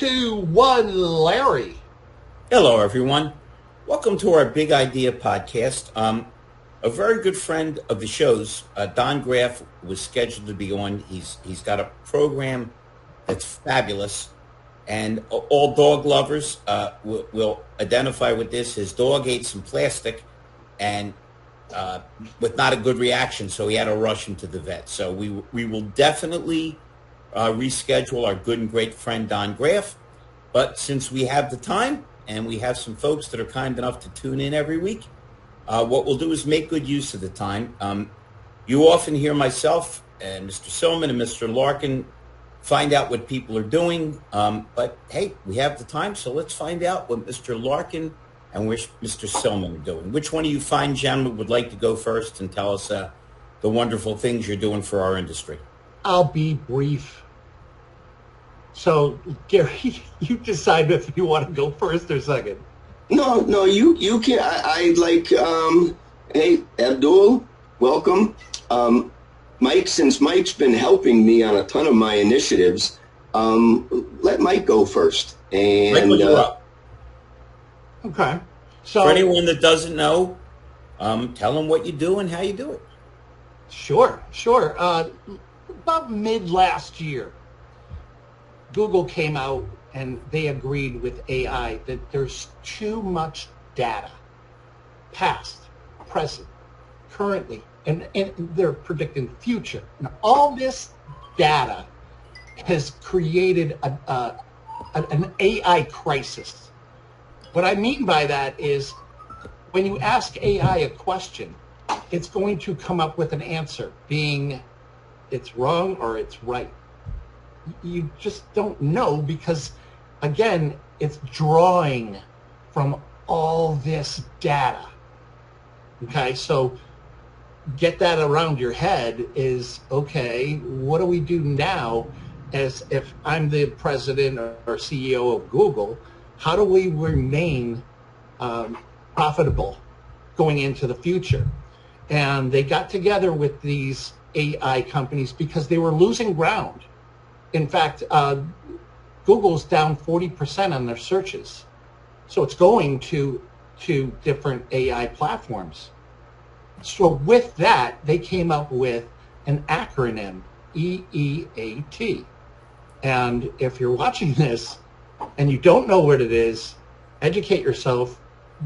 2, 1, Larry. Hello, everyone. Welcome to our Big Idea podcast. A very good friend of the show's, Don Graff, was scheduled to be on. He's got a program that's fabulous, and all dog lovers will identify with this. His dog ate some plastic, and with not a good reaction, so he had to rush him to the vet. So we will definitely reschedule our good and great friend Don Graff. But since we have the time and we have some folks that are kind enough to tune in every week, what we'll do is make good use of the time. You often hear myself and Mr. Silman and Mr. Larkin find out what people are doing. But hey, we have the time, so let's find out what Mr. Larkin and Mr. Silman are doing. Which one of you fine gentlemen would like to go first and tell us the wonderful things you're doing for our industry? I'll be brief. So, Gary, you decide if you want to go first or second. No, you can. I'd like, hey, Abdul, welcome. Mike, since Mike's been helping me on a ton of my initiatives, let Mike go first. And you're up. Okay. So for anyone that doesn't know, tell them what you do and how you do it. Sure. About mid last year, Google came out and they agreed with AI that there's too much data, past, present, currently, and they're predicting future. Now, all this data has created an AI crisis. What I mean by that is when you ask AI a question, it's going to come up with an answer, being it's wrong or it's right. You just don't know because, again, it's drawing from all this data. Okay, so get that around your head is, okay, what do we do now as if I'm the president or CEO of Google? How do we remain profitable going into the future? And they got together with these AI companies because they were losing ground. In fact, Google's down 40% on their searches. So it's going to different AI platforms. So with that, they came up with an acronym, EEAT. And if you're watching this and you don't know what it is, educate yourself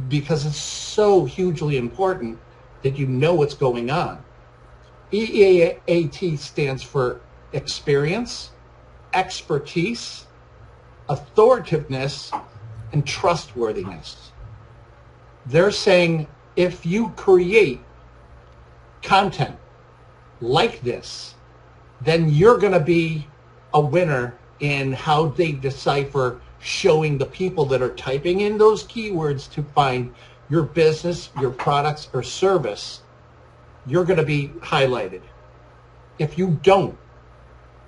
because it's so hugely important that you know what's going on. EEAT stands for experience, expertise, authoritativeness, and trustworthiness. They're saying if you create content like this, then you're going to be a winner in how they decipher showing the people that are typing in those keywords to find your business, your products, or service. You're going to be highlighted. If you don't,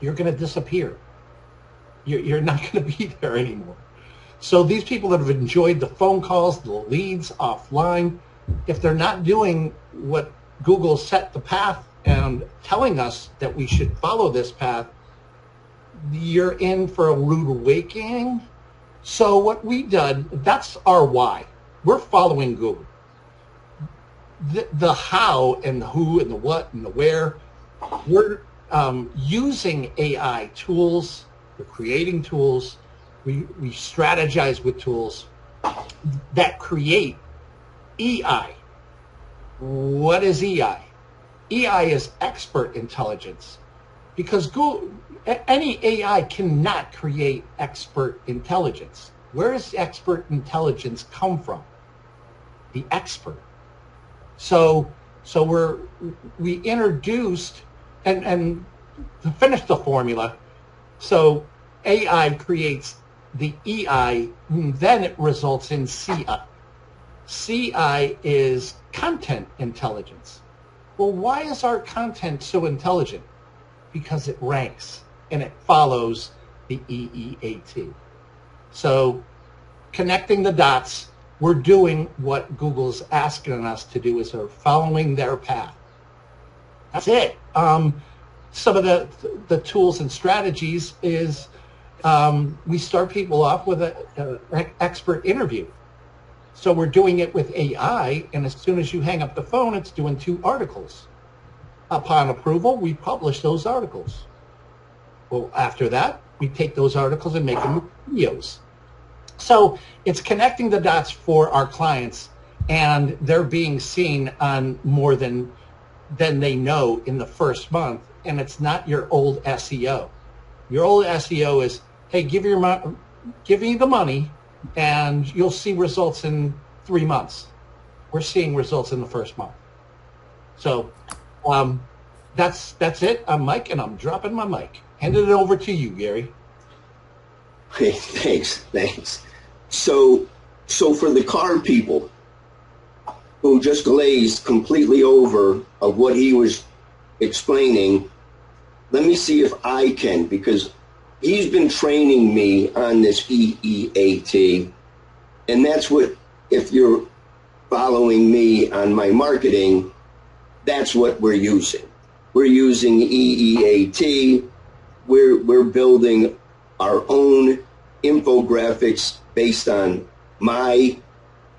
you're going to disappear. You're not going to be there anymore. So these people that have enjoyed the phone calls, the leads offline, if they're not doing what Google set the path and telling us that we should follow this path, you're in for a rude awakening. So what we done, that's our why. We're following Google. The how and the who and the what and the where, we're using AI tools, we're creating tools, we strategize with tools that create EI. What is EI? EI is expert intelligence because Google, any AI cannot create expert intelligence. Where does expert intelligence come from? The expert. So we introduced and to finish the formula. So AI creates the EI, then it results in CI. CI is content intelligence. Well, why is our content so intelligent? Because it ranks and it follows the EEAT. So connecting the dots, we're doing what Google's asking us to do, is we're following their path. That's it. Some of the tools and strategies is we start people off with an expert interview. So we're doing it with AI, and as soon as you hang up the phone, it's doing 2 articles. Upon approval, we publish those articles. Well, after that, we take those articles and make them videos. So it's connecting the dots for our clients, and they're being seen on more than they know in the first month. And it's not your old SEO. Your old SEO is, hey, give me the money, and you'll see results in 3 months. We're seeing results in the first month. So that's it. I'm Mike, and I'm dropping my mic. Handing it over to you, Gary. Hey, thanks. So for the car people who just glazed completely over of what he was explaining, let me see if I can, because he's been training me on this EEAT, and that's what, if you're following me on my marketing, that's what we're using. We're using EEAT. We're building our own infographics based on my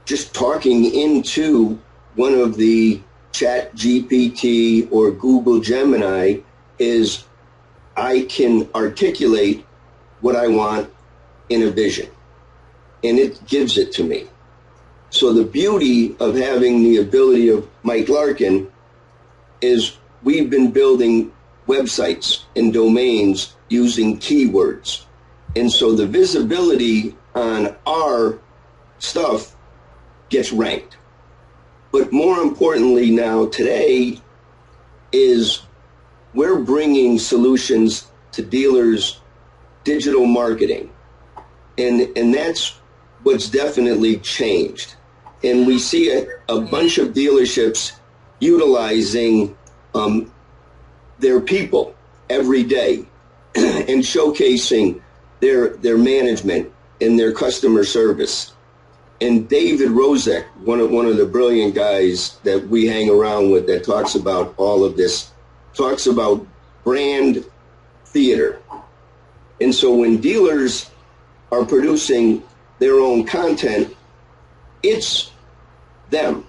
just talking into one of the Chat GPT or Google Gemini is I can articulate what I want in a vision, and it gives it to me. So the beauty of having the ability of Mike Larkin is we've been building websites and domains using keywords. And so the visibility on our stuff gets ranked. But more importantly now today is we're bringing solutions to dealers' digital marketing. And that's what's definitely changed. And we see a bunch of dealerships utilizing their people every day and showcasing their management and their customer service. And David Rozek, one of the brilliant guys that we hang around with that talks about all of this, talks about brand theater. And so when dealers are producing their own content, it's them.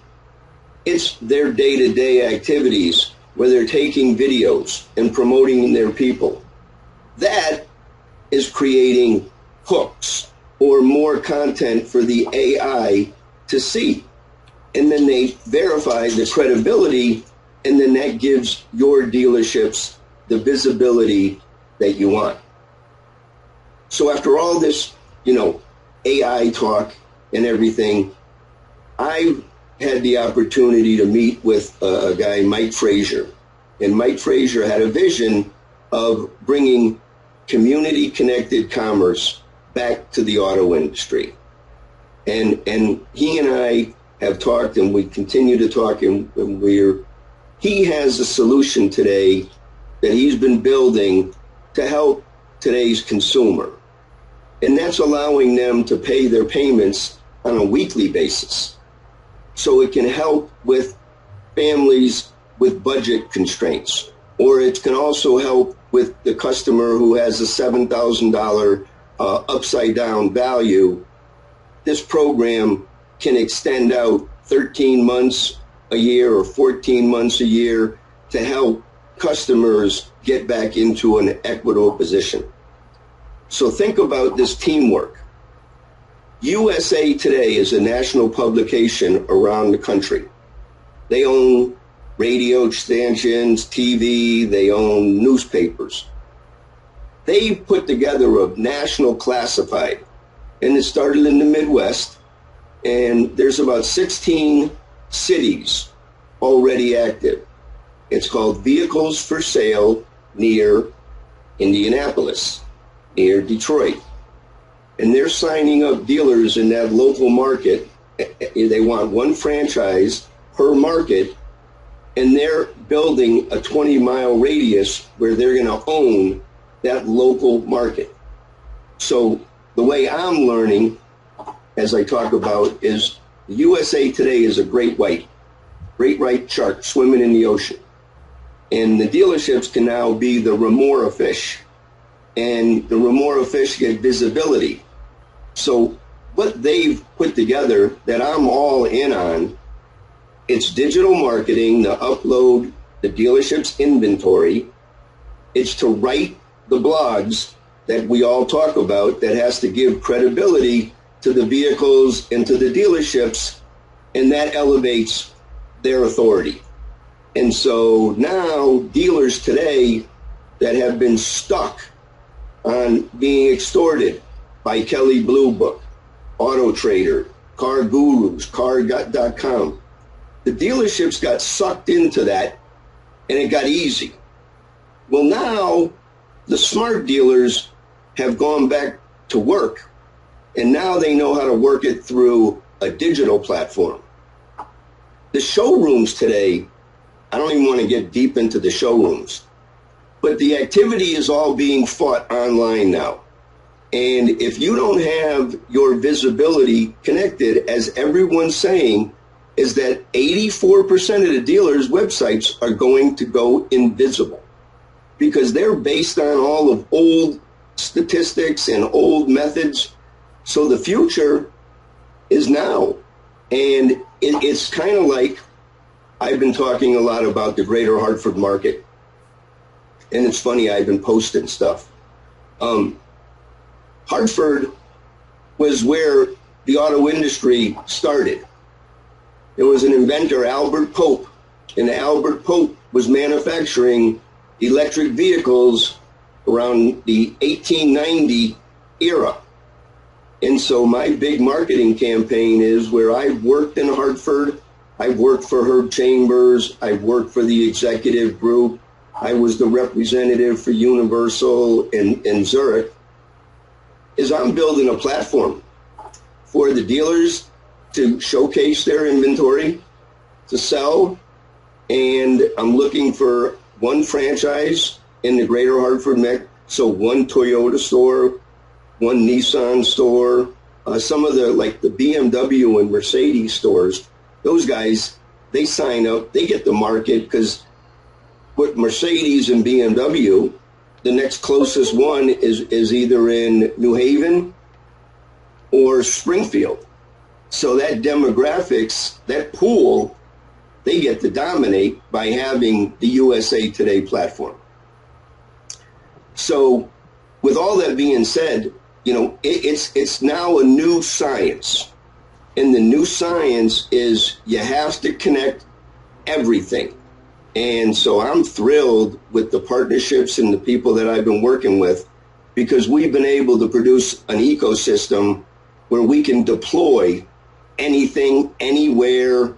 It's their day-to-day activities where they're taking videos and promoting their people. That is creating hooks or more content for the AI to see. And then they verify the credibility, and then that gives your dealerships the visibility that you want. So after all this, AI talk and everything, I had the opportunity to meet with a guy, Mike Frazier. And Mike Frazier had a vision of bringing community-connected commerce back to the auto industry. And he and I have talked, and we continue to talk, and he has a solution today that he's been building to help today's consumer. And that's allowing them to pay their payments on a weekly basis. So it can help with families with budget constraints, or it can also help with the customer who has a $7,000 upside down value. This program can extend out 13 months a year or 14 months a year to help customers get back into an equitable position. So think about this teamwork. USA Today is a national publication around the country. They own radio stations, TV, they own newspapers. They put together a national classified, and it started in the Midwest, and there's about 16 cities already active. It's called Vehicles for Sale near Indianapolis, near Detroit. And they're signing up dealers in that local market. They want one franchise per market, and they're building a 20-mile radius where they're going to own that local market. So the way I'm learning, as I talk about, is the USA Today is a great white shark swimming in the ocean. And the dealerships can now be the remora fish and the more efficient visibility. So what they've put together that I'm all in on, it's digital marketing to upload the dealership's inventory. It's to write the blogs that we all talk about that has to give credibility to the vehicles and to the dealerships, and that elevates their authority. And so now dealers today that have been stuck on being extorted by Kelley Blue Book, Auto Trader, Car Gurus, Car.com, the dealerships got sucked into that and it got easy. Well, now the smart dealers have gone back to work, and now they know how to work it through a digital platform. The showrooms today, I don't even want to get deep into the showrooms, but the activity is all being fought online now. And if you don't have your visibility connected, as everyone's saying, is that 84% of the dealers' websites are going to go invisible because they're based on all of old statistics and old methods. So the future is now. And it's kind of like, I've been talking a lot about the greater Hartford market. And it's funny, I've been posting stuff. Hartford was where the auto industry started. There was an inventor, Albert Pope, and Albert Pope was manufacturing electric vehicles around the 1890 era. And so my big marketing campaign is where I've worked in Hartford, I've worked for Herb Chambers, I've worked for the executive group, I was the representative for Universal and Zurich, is I'm building a platform for the dealers to showcase their inventory, to sell, and I'm looking for one franchise in the greater Hartford mix, so one Toyota store, one Nissan store, some of the, like the BMW and Mercedes stores, those guys, they sign up, they get the market, because with Mercedes and BMW, the next closest one is either in New Haven or Springfield. So that demographics, that pool, they get to dominate by having the USA Today platform. So with all that being said, you know, it's now a new science. And the new science is you have to connect everything. And so I'm thrilled with the partnerships and the people that I've been working with, because we've been able to produce an ecosystem where we can deploy anything, anywhere.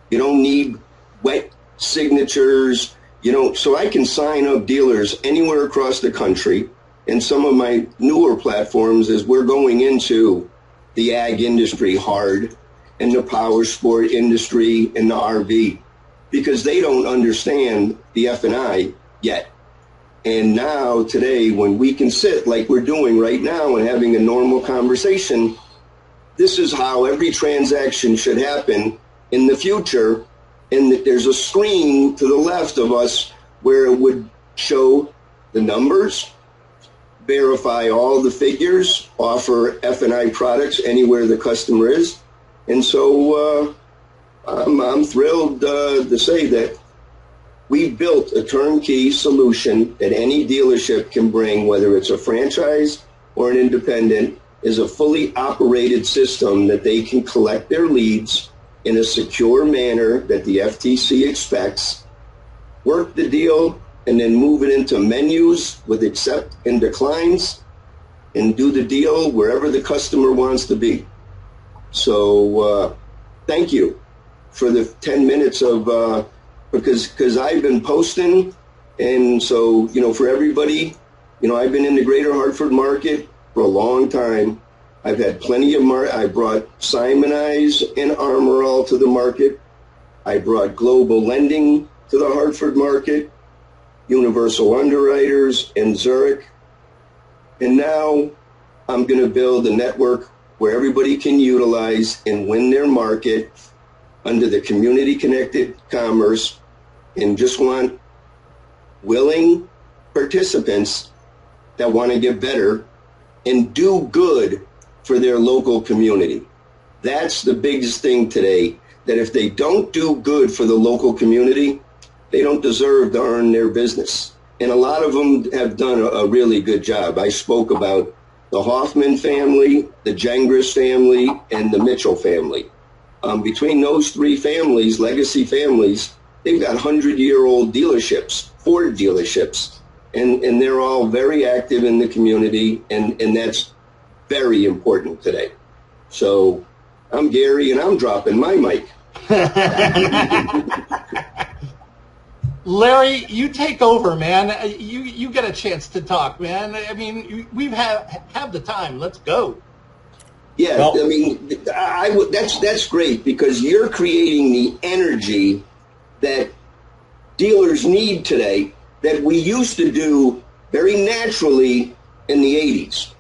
You don't need wet signatures, you know, so I can sign up dealers anywhere across the country. And some of my newer platforms is we're going into the ag industry hard, and the power sport industry and the RV, because they don't understand the F&I yet. And now today, when we can sit like we're doing right now and having a normal conversation, this is how every transaction should happen in the future. And that there's a screen to the left of us where it would show the numbers, verify all the figures, offer F&I products anywhere the customer is. And so I'm thrilled to say that we built a turnkey solution that any dealership can bring, whether it's a franchise or an independent, is a fully operated system that they can collect their leads in a secure manner that the FTC expects, work the deal, and then move it into menus with accept and declines, and do the deal wherever the customer wants to be. So thank you for the 10 minutes of, because I've been posting, and so, you know, for everybody, you know, I've been in the greater Hartford market for a long time. I've had plenty of I brought Simonize and Armor All to the market. I brought Global Lending to the Hartford market, Universal Underwriters and Zurich. And now I'm going to build a network where everybody can utilize and win their market under the community connected commerce, and just want willing participants that want to get better and do good for their local community. That's the biggest thing today, that if they don't do good for the local community, they don't deserve to earn their business. And a lot of them have done a really good job. I spoke about the Hoffman family, the Gengris family, and the Mitchell family. Between those three families, legacy families, they've got 100-year-old dealerships, Ford dealerships, and they're all very active in the community, and that's very important today. So I'm Gary, and I'm dropping my mic. Larry, you take over, man. You get a chance to talk, man. I mean, we have the time. Let's go. Yeah, well, I mean, that's great, because you're creating the energy that dealers need today that we used to do very naturally in the 80s.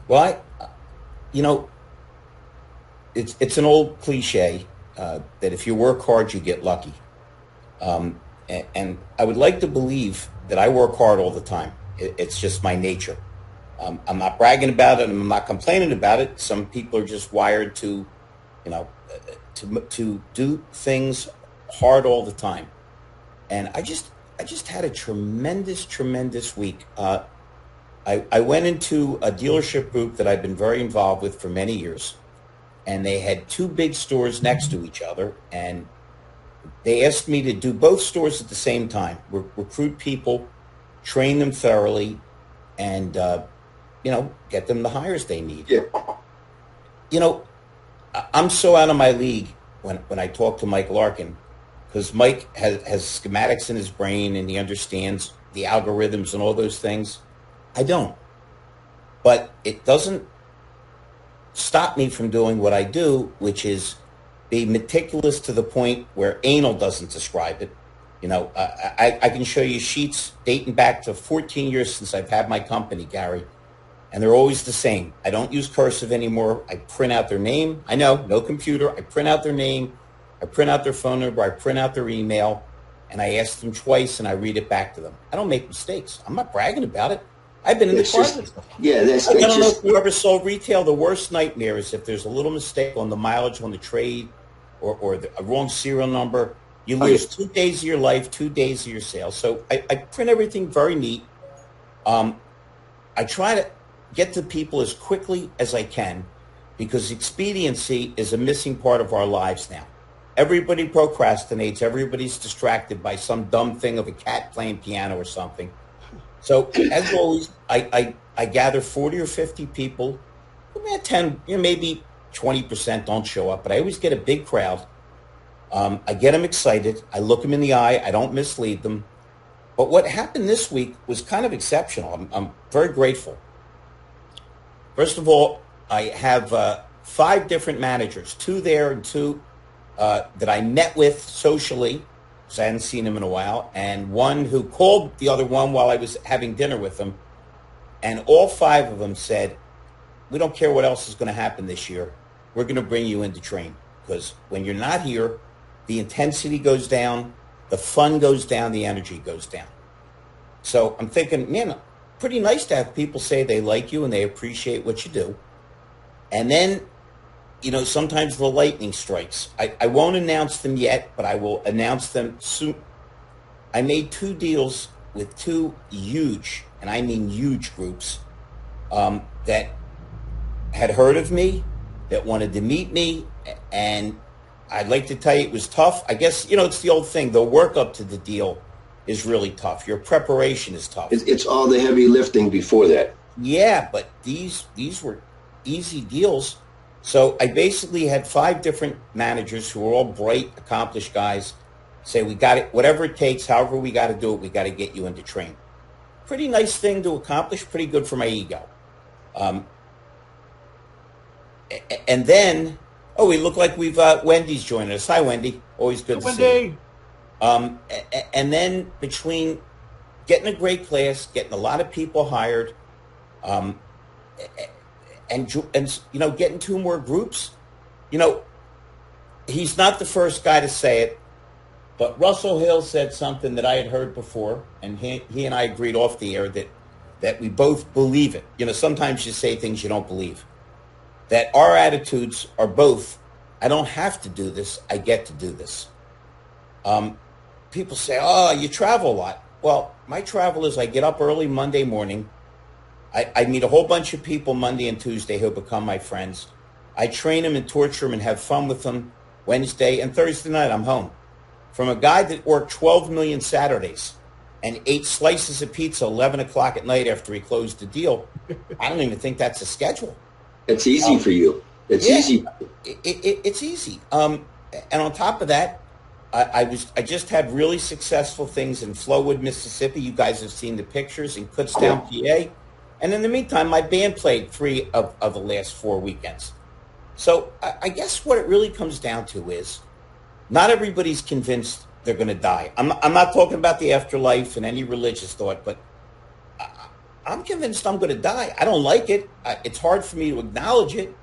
Well, it's an old cliche that if you work hard, you get lucky. And I would like to believe that I work hard all the time. It's just my nature. I'm not bragging about it, and I'm not complaining about it. Some people are just wired to, to do things hard all the time. And I just had a tremendous week. I went into a dealership group that I've been very involved with for many years, and they had two big stores next to each other, and they asked me to do both stores at the same time, recruit people, train them thoroughly, and get them the hires they need. Yeah. I'm so out of my league when I talk to Mike Larkin, because Mike has schematics in his brain and he understands the algorithms and all those things. I don't. But it doesn't stop me from doing what I do, which is be meticulous to the point where anal doesn't describe it. I can show you sheets dating back to 14 years since I've had my company, Gary, and they're always the same. I don't use cursive anymore. I print out their name. I know, no computer. I print out their name. I print out their phone number. I print out their email, and I ask them twice, and I read it back to them. I don't make mistakes. I'm not bragging about it. I've been in the car. I don't know if you ever sold retail. The worst nightmare is if there's a little mistake on the mileage on the trade, or a wrong serial number. You lose 2 days of your life, 2 days of your sales. So I print everything very neat. I try to get to people as quickly as I can, because expediency is a missing part of our lives now. Everybody procrastinates. Everybody's distracted by some dumb thing of a cat playing piano or something. So as always, I gather 40 or 50 people. 10, maybe 20% don't show up, but I always get a big crowd. I get them excited. I look them in the eye. I don't mislead them. But what happened this week was kind of exceptional. I'm very grateful. First of all, I have 5 different managers, 2 there and 2 that I met with socially, because I hadn't seen him in a while, and 1 who called the other one while I was having dinner with him. And all 5 of them said, we don't care what else is going to happen this year. We're going to bring you in to train, because when you're not here, the intensity goes down, the fun goes down, the energy goes down. So I'm thinking, man, pretty nice to have people say they like you and they appreciate what you do. And then, sometimes the lightning strikes. I won't announce them yet, but I will announce them soon. I made 2 deals with 2 huge, and I mean huge groups, that had heard of me, that wanted to meet me, and I'd like to tell you it was tough. I guess, it's the old thing. The work up to the deal is really tough. Your preparation is tough. It's all the heavy lifting before that. Yeah, but these were easy deals. So I basically had 5 different managers who were all bright, accomplished guys say, we got it, whatever it takes, however we got to do it, we got to get you into train. Pretty nice thing to accomplish, pretty good for my ego. And then, we look like we've Wendy's joining us. Hi, Wendy. Always good to see you. And then between getting a great class, getting a lot of people hired, and getting 2 more groups, he's not the first guy to say it, but Russell Hill said something that I had heard before, and he and I agreed off the air that that we both believe it. You know, sometimes you say things you don't believe. That our attitudes are both, I don't have to do this, I get to do this. People say, oh, you travel a lot. Well, my travel is I get up early Monday morning. I meet a whole bunch of people Monday and Tuesday who become my friends. I train them and torture them and have fun with them Wednesday, and Thursday night I'm home. From a guy that worked 12 million Saturdays and ate slices of pizza 11 o'clock at night after he closed the deal, I don't even think that's a schedule. It's easy for you. It's easy. It's easy. And on top of that, I just had really successful things in Flowood, Mississippi. You guys have seen the pictures, in Kutztown, PA. And in the meantime, my band played 3 of the last 4 weekends. So I guess what it really comes down to is not everybody's convinced they're going to die. I'm not talking about the afterlife and any religious thought, but I'm convinced I'm going to die. I don't like it. It's hard for me to acknowledge it,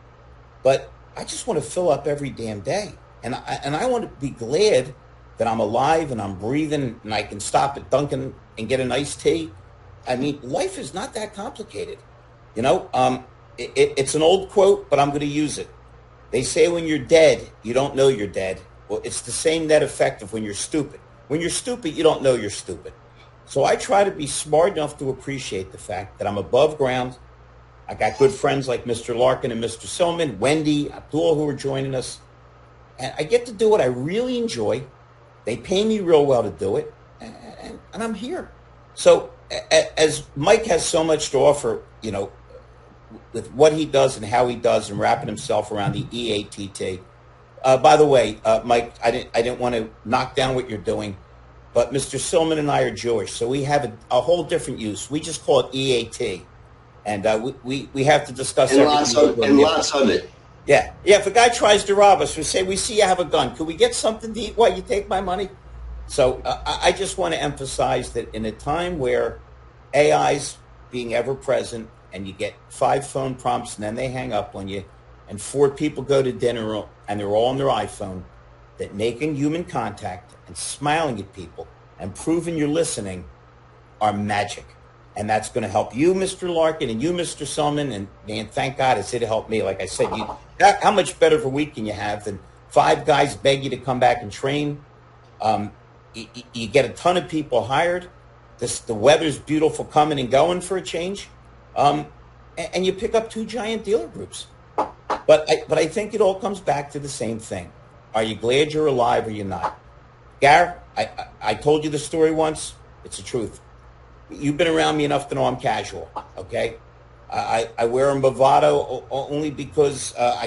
but I just want to fill up every damn day. And I want to be glad that I'm alive and I'm breathing and I can stop at Dunkin' and get an iced tea. I mean, life is not that complicated. You know, it's an old quote, but I'm going to use it. They say when you're dead, you don't know you're dead. Well, it's the same net effect of when you're stupid. When you're stupid, you don't know you're stupid. So I try to be smart enough to appreciate the fact that I'm above ground. I got good friends like Mr. Larkin and Mr. Silman, Wendy, Abdul, who are joining us. And I get to do what I really enjoy. They pay me real well to do it. And I'm here. So as Mike has so much to offer, you know, with what he does and how he does and wrapping himself around the EATT. By the way, Mike, I didn't want to knock down what you're doing, but Mr. Silman and I are Jewish, so we have a whole different use. We just call it EAT, and we have to discuss lots of it. Yeah. If a guy tries to rob us, we say, we see you have a gun. Could we get something to eat while you take my money? So I just want to emphasize that in a time where AI's being ever present, and you get 5 phone prompts and then they hang up on you, and 4 people go to dinner and they're all on their iPhone, that making human contact and smiling at people and proving you're listening are magic. And that's going to help you, Mr. Larkin, and you, Mr. Silman, and man, thank God it's it helped me. Like I said, how much better of a week can you have than 5 guys beg you to come back and train? You get a ton of people hired. The weather's beautiful coming and going for a change. And you pick up 2 giant dealer groups. But I think it all comes back to the same thing. Are you glad you're alive or you're not? Gar, I told you the story once. It's the truth. You've been around me enough to know I'm casual, okay? I wear a Movado only because I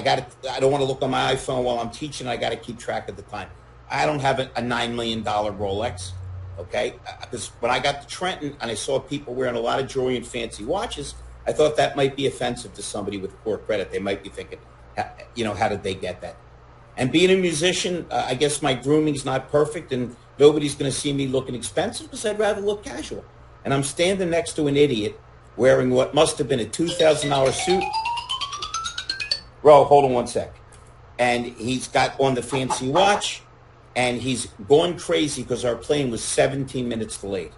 don't want to look on my iPhone while I'm teaching. I got to keep track of the time. I don't have a $9 million Rolex, okay? Because when I got to Trenton and I saw people wearing a lot of jewelry and fancy watches, I thought that might be offensive to somebody with poor credit. They might be thinking, you know, how did they get that? And being a musician, I guess my grooming's not perfect and nobody's going to see me looking expensive because I'd rather look casual. And I'm standing next to an idiot wearing what must have been a $2,000 suit. Bro, hold on one sec. And he's got on the fancy watch and he's going crazy because our plane was 17 minutes delayed.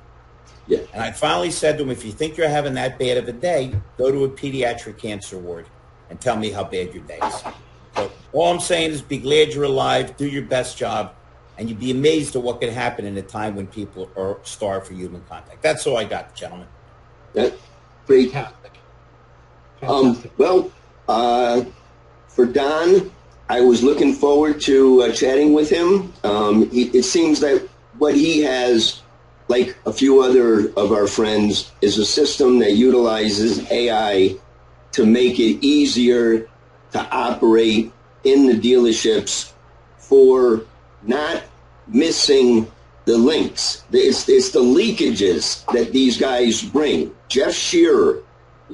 Yeah. And I finally said to him, if you think you're having that bad of a day, go to a pediatric cancer ward and tell me how bad your day is. So all I'm saying is be glad you're alive, do your best job, and you'd be amazed at what could happen in a time when people are starved for human contact. That's all I got, gentlemen. That's great. Fantastic. For Don, I was looking forward to chatting with him. It seems that what he has, like a few other of our friends, is a system that utilizes AI to make it easier to operate in the dealerships for not missing the links. It's the leakages that these guys bring. Jeff Shearer,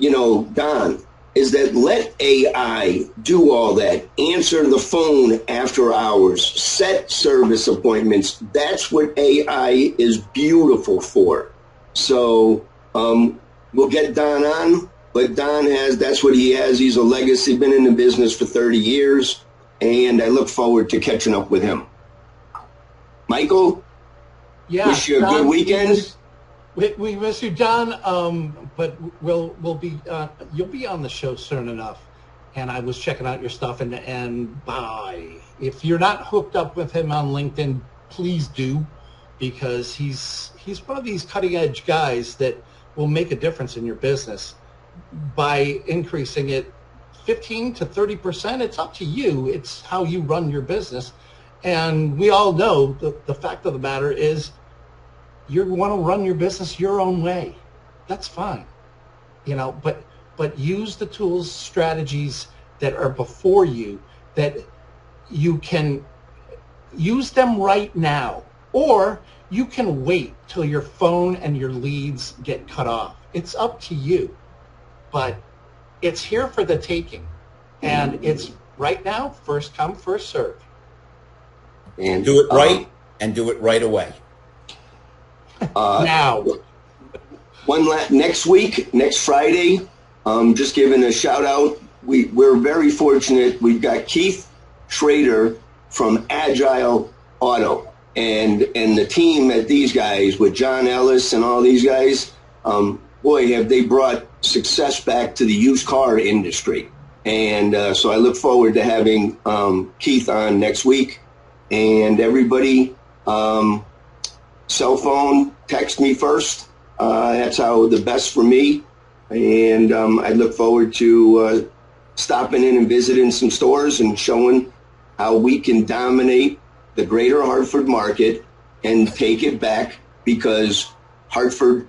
Don, is that let AI do all that. Answer the phone after hours, set service appointments. That's what AI is beautiful for. So we'll get Don on, but that's what he has. He's a legacy, been in the business for 30 years, and I look forward to catching up with him. Michael, wish you a good weekend. We miss you, Don. But we'll be you'll be on the show soon enough. And I was checking out your stuff, and bye. If you're not hooked up with him on LinkedIn, please do, because he's one of these cutting edge guys that will make a difference in your business by increasing it 15 to 30%. It's up to you. It's how you run your business. And we all know the fact of the matter is you want to run your business your own way. That's fine. But use the tools, strategies that are before you, that you can use them right now, or you can wait till your phone and your leads get cut off. It's up to you, but it's here for the taking, and it's right now, first come, first serve. And do it right, and do it right away. Now. Next week, next Friday, just giving a shout out. We're very fortunate. We've got Keith Schrader from Agile Auto, and the team at these guys with John Ellis and all these guys. Boy, have they brought success back to the used car industry. And so I look forward to having Keith on next week. And everybody, cell phone, text me first. That's how the best for me. And I look forward to stopping in and visiting some stores and showing how we can dominate the greater Hartford market and take it back, because Hartford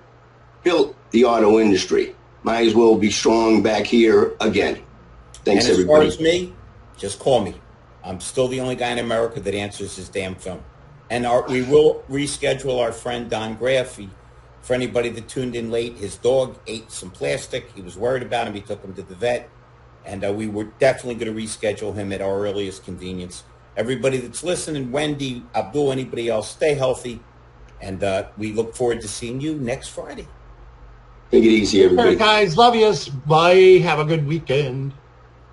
built the auto industry. Might as well be strong back here again. Thanks, and as everybody. far as me, just call me. I'm still the only guy in America that answers his damn phone. And we will reschedule our friend Don Graff. For anybody that tuned in late, his dog ate some plastic. He was worried about him. He took him to the vet. And we were definitely going to reschedule him at our earliest convenience. Everybody that's listening, Wendy, Abdul, anybody else, stay healthy. And we look forward to seeing you next Friday. Take it easy, everybody. Guys, love yous. Bye. Have a good weekend.